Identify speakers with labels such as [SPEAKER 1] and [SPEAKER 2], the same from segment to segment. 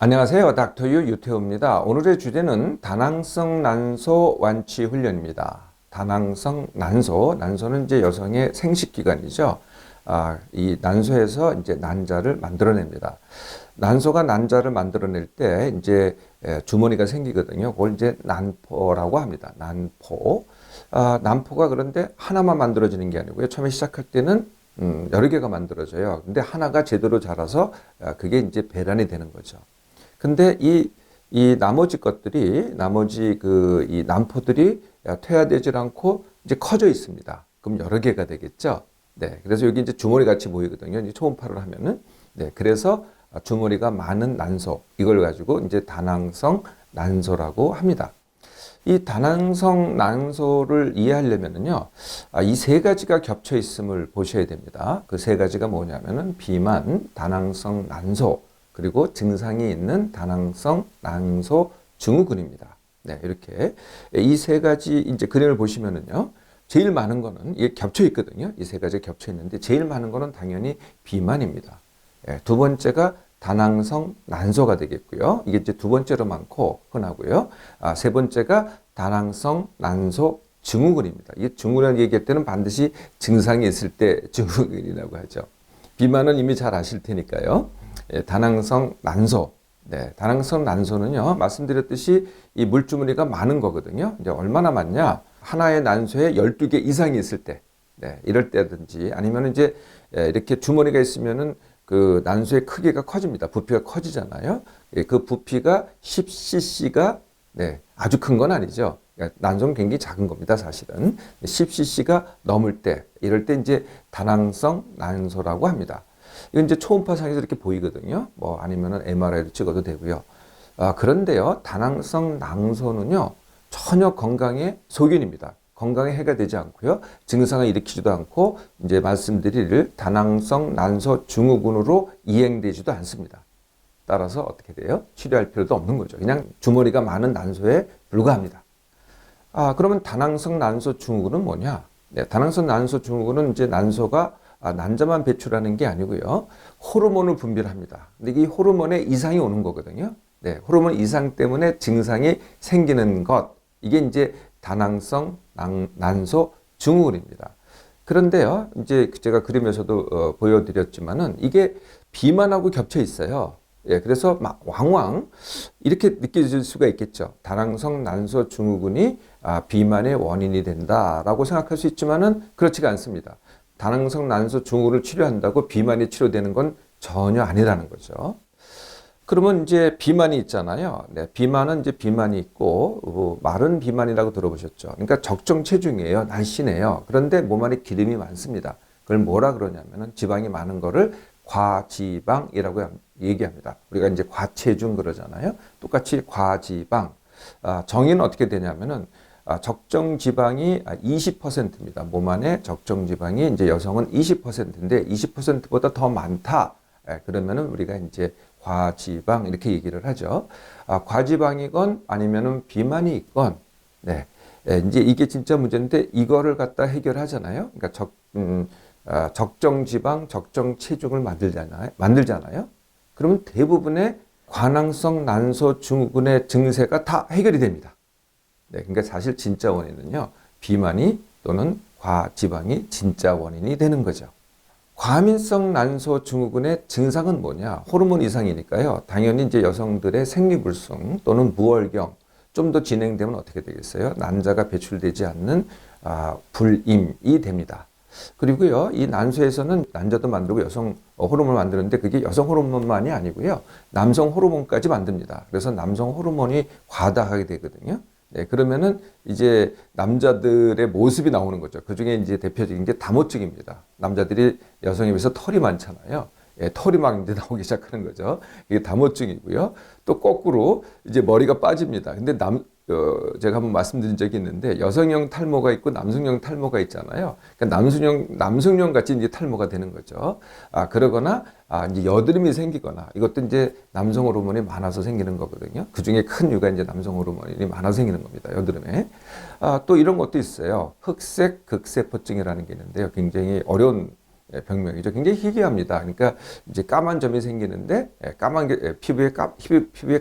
[SPEAKER 1] 안녕하세요. 닥터유 유태우입니다. 오늘의 주제는 다낭성 난소 완치 훈련입니다. 다낭성 난소, 난소는 이제 여성의 생식기관이죠. 이 난소에서 이제 난자를 만들어냅니다. 난소가 난자를 만들어낼 때 이제 주머니가 생기거든요. 그걸 이제 난포라고 합니다. 난포. 난포가 그런데 하나만 만들어지는 게 아니고요. 처음에 시작할 때는 여러 개가 만들어져요. 근데 하나가 제대로 자라서 그게 이제 배란이 되는 거죠. 근데 이 나머지 것들이, 이 난포들이 퇴화되질 않고 이제 커져 있습니다. 그럼 여러 개가 되겠죠? 네. 그래서 여기 이제 주머니 같이 보이거든요. 이제 초음파를 하면은. 네. 그래서 주머니가 많은 난소, 이걸 가지고 이제 다낭성 난소라고 합니다. 이 다낭성 난소를 이해하려면은요, 이 세 가지가 겹쳐 있음을 보셔야 됩니다. 그 세 가지가 뭐냐면은 비만, 다낭성 난소, 그리고 증상이 있는 다낭성 난소 증후군입니다. 네, 이렇게 이 세 가지 이제 그림을 보시면은요, 제일 많은 거는 이게 겹쳐 있거든요. 이 세 가지 겹쳐 있는데 제일 많은 거는 당연히 비만입니다. 네, 두 번째가 다낭성 난소가 되겠고요. 이게 이제 두 번째로 많고 흔하고요. 세 번째가 다낭성 난소 증후군입니다. 이게 증후군이라는 얘기할 때는 반드시 증상이 있을 때 증후군이라고 하죠. 비만은 이미 잘 아실 테니까요. 다낭성 난소. 네, 다낭성 난소는요, 말씀드렸듯이 이 물주머니가 많은 거거든요. 이제 얼마나 많냐? 하나의 난소에 12개 이상이 있을 때, 네, 이럴 때든지 아니면 이제 이렇게 주머니가 있으면은 그 난소의 크기가 커집니다. 부피가 커지잖아요. 그 부피가 10cc가 네, 아주 큰 건 아니죠. 난소는 굉장히 작은 겁니다, 사실은. 10cc가 넘을 때, 이럴 때 이제 다낭성 난소라고 합니다. 이건 이제 초음파상에서 이렇게 보이거든요. 뭐 아니면은 MRI로 찍어도 되고요. 그런데요, 다낭성 난소는요, 전혀 건강에 소견입니다. 건강에 해가 되지 않고요. 증상을 일으키지도 않고, 이제 말씀드릴 다낭성 난소 증후군으로 이행되지도 않습니다. 따라서 어떻게 돼요? 치료할 필요도 없는 거죠. 그냥 주머니가 많은 난소에 불과합니다. 그러면 다낭성 난소 증후군은 뭐냐? 네, 다낭성 난소 증후군은 이제 난소가 난자만 배출하는 게 아니고요. 호르몬을 분비합니다. 근데 이 호르몬에 이상이 오는 거거든요. 네, 호르몬 이상 때문에 증상이 생기는 것. 이게 이제 다낭성 난소 증후군입니다. 그런데요, 이제 제가 그림에서도 보여드렸지만은 이게 비만하고 겹쳐 있어요. 예, 그래서 막 왕왕 이렇게 느껴질 수가 있겠죠. 다낭성 난소 증후군이 비만의 원인이 된다라고 생각할 수 있지만은 그렇지가 않습니다. 다낭성 난소 증후군을 치료한다고 비만이 치료되는 건 전혀 아니라는 거죠. 그러면 이제 비만이 있잖아요. 네, 비만은 이제 비만이 있고 마른 비만이라고 들어보셨죠. 그러니까 적정 체중이에요. 날씬해요. 그런데 몸 안에 기름이 많습니다. 그걸 뭐라 그러냐면은 지방이 많은 거를 과지방이라고 얘기합니다. 우리가 이제 과체중 그러잖아요. 똑같이 과지방. 정의는 어떻게 되냐면은 적정 지방이 20%입니다. 몸 안에 적정 지방이 이제 여성은 20%인데 20%보다 더 많다. 그러면은 우리가 이제 과지방 이렇게 얘기를 하죠. 과지방이건 아니면은 비만이 있건, 네, 이제 이게 진짜 문제인데 이거를 갖다 해결하잖아요. 그러니까 적정 지방, 적정 체중을 만들잖아요. 그러면 대부분의 관항성 난소 증후군의 증세가 다 해결이 됩니다. 네, 그러니까 사실 진짜 원인은요, 비만이 또는 과지방이 진짜 원인이 되는 거죠. 과민성 난소 증후군의 증상은 뭐냐? 호르몬 이상이니까요. 당연히 이제 여성들의 생리불순 또는 무월경, 좀 더 진행되면 어떻게 되겠어요? 난자가 배출되지 않는 불임이 됩니다. 그리고요, 이 난소에서는 난자도 만들고 여성 호르몬을 만드는데 그게 여성 호르몬만이 아니고요, 남성 호르몬까지 만듭니다. 그래서 남성 호르몬이 과다하게 되거든요. 네, 그러면은 이제 남자들의 모습이 나오는 거죠. 그 중에 이제 대표적인 게 다모증입니다. 남자들이 여성에 비해서 털이 많잖아요. 예, 털이 막 이제 나오기 시작하는 거죠. 이게 다모증이고요. 또 거꾸로 이제 머리가 빠집니다. 근데 제가 한번 말씀드린 적이 있는데 여성형 탈모가 있고 남성형 탈모가 있잖아요. 그러니까 남성형 같이 이제 탈모가 되는 거죠. 그러거나 이제 여드름이 생기거나 이것도 이제 남성 호르몬이 많아서 생기는 거거든요. 그 중에 큰 이유가 이제 남성 호르몬이 많아서 생기는 겁니다. 여드름에. 또 이런 것도 있어요. 흑색 극세포증이라는 게 있는데요. 굉장히 어려운 병명이죠. 굉장히 희귀합니다. 그러니까 이제 까만 점이 생기는데 까만 게 피부에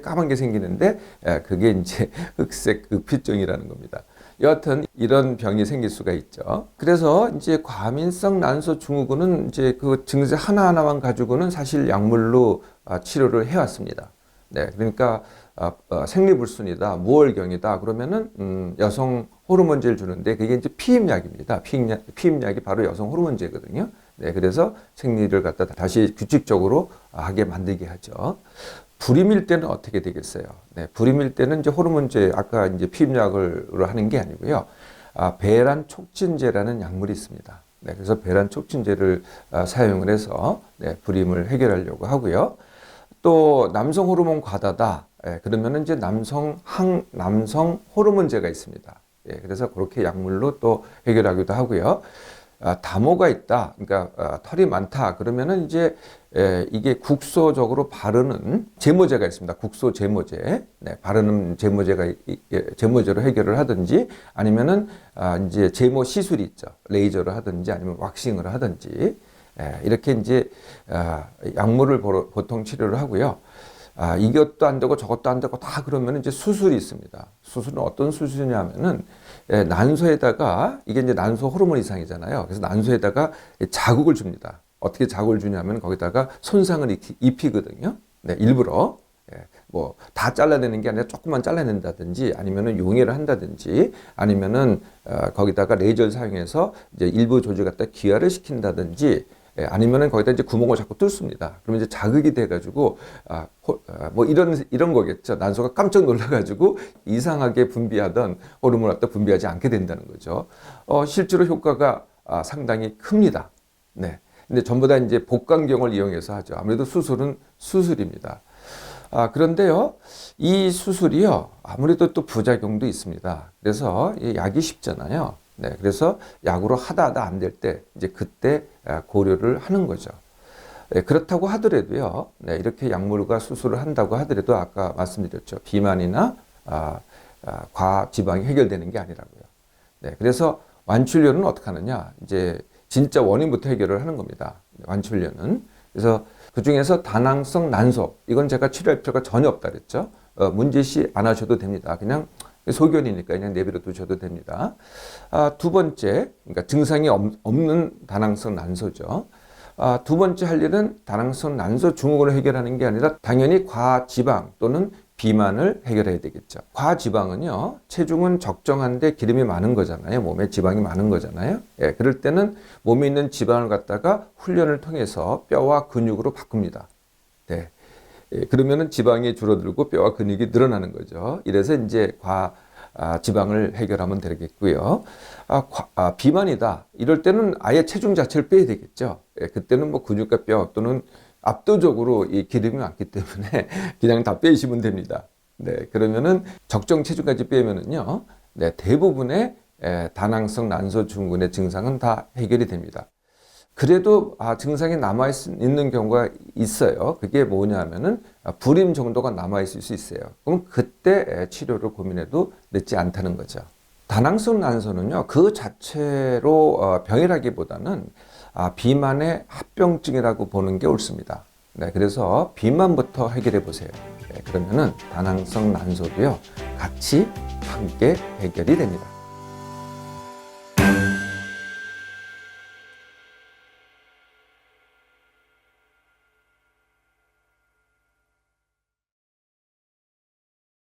[SPEAKER 1] 까만 게 생기는데 그게 이제 흑색 흑피증이라는 겁니다. 여하튼 이런 병이 생길 수가 있죠. 그래서 이제 과민성 난소 증후군은 이제 그 증세 하나하나만 가지고는 사실 약물로 치료를 해왔습니다. 네, 그러니까 생리불순이다, 무월경이다 그러면은 여성 호르몬제를 주는데 그게 이제 피임약입니다. 피임약이 바로 여성 호르몬제거든요. 네, 그래서 생리를 갖다 다시 규칙적으로 하게 만들게 하죠. 불임일 때는 어떻게 되겠어요? 네, 불임일 때는 이제 호르몬제 아까 이제 피임약으로 하는 게 아니고요. 배란 촉진제라는 약물이 있습니다. 네, 그래서 배란 촉진제를 사용을 해서 네, 불임을 해결하려고 하고요. 또 남성 호르몬 과다다. 그러면은 이제 남성 호르몬제가 있습니다. 그래서 그렇게 약물로 또 해결하기도 하고요. 다모가 있다. 그러니까 털이 많다. 그러면은 이제 이게 국소적으로 바르는 제모제가 있습니다. 국소 제모제. 네, 바르는 제모제로 해결을 하든지 아니면은 이제 제모 시술이 있죠. 레이저로 하든지 아니면 왁싱을 하든지 이렇게 이제 약물을 보통 치료를 하고요. 이것도 안 되고 저것도 안 되고 다 그러면 이제 수술이 있습니다. 수술은 어떤 수술이냐면은 난소에다가 이게 이제 난소 호르몬 이상이잖아요. 그래서 난소에다가 자극을 줍니다. 어떻게 자극을 주냐면 거기다가 손상을 입히거든요. 네, 일부러. 뭐 다 잘라내는 게 아니라 조금만 잘라낸다든지 아니면은 용해를 한다든지 아니면은 거기다가 레이저를 사용해서 이제 일부 조직 갖다 기화를 시킨다든지 아니면은 거기다 이제 구멍을 자꾸 뚫습니다. 그러면 이제 자극이 돼가지고 뭐 이런 거겠죠. 난소가 깜짝 놀라가지고 이상하게 분비하던 호르몬을 갖다 분비하지 않게 된다는 거죠. 실제로 효과가 상당히 큽니다. 네. 근데 전부 다 이제 복강경을 이용해서 하죠. 아무래도 수술은 수술입니다. 그런데요, 이 수술이요, 아무래도 또 부작용도 있습니다. 그래서 이 약이 쉽잖아요. 네, 그래서 약으로 하다 안 될 때, 이제 그때 고려를 하는 거죠. 네, 그렇다고 하더라도요, 네, 이렇게 약물과 수술을 한다고 하더라도 아까 말씀드렸죠. 비만이나 과지방이 해결되는 게 아니라고요. 네, 그래서 완치료는 어떻게 하느냐, 이제 진짜 원인부터 해결을 하는 겁니다. 완치료는. 그래서 그 중에서 다낭성 난소, 이건 제가 치료할 필요가 전혀 없다 그랬죠. 문제시 안 하셔도 됩니다. 그냥 소견이니까 그냥 내버려 두셔도 됩니다. 두 번째, 그러니까 증상이 없는 다낭성 난소죠. 두 번째 할 일은 다낭성 난소 증후군을 해결하는 게 아니라 당연히 과지방 또는 비만을 해결해야 되겠죠. 과지방은요, 체중은 적정한데 기름이 많은 거잖아요. 몸에 지방이 많은 거잖아요. 그럴 때는 몸에 있는 지방을 갖다가 훈련을 통해서 뼈와 근육으로 바꿉니다. 네. 그러면은 지방이 줄어들고 뼈와 근육이 늘어나는 거죠. 이래서 이제 지방을 해결하면 되겠고요. 비만이다. 이럴 때는 아예 체중 자체를 빼야 되겠죠. 그때는 뭐 근육과 뼈 또는 압도적으로 이 기름이 많기 때문에 그냥 다 빼시면 됩니다. 네, 그러면은 적정 체중까지 빼면은요, 네, 대부분의 다낭성 난소 증후군의 증상은 다 해결이 됩니다. 그래도 증상이 남아 있는 경우가 있어요. 그게 뭐냐면은 불임 정도가 남아 있을 수 있어요. 그럼 그때 치료를 고민해도 늦지 않다는 거죠. 다낭성 난소는요, 그 자체로 병이라기보다는 비만의 합병증이라고 보는 게 옳습니다. 네, 그래서 비만부터 해결해 보세요. 네, 그러면은 다낭성 난소도요, 같이 함께 해결이 됩니다.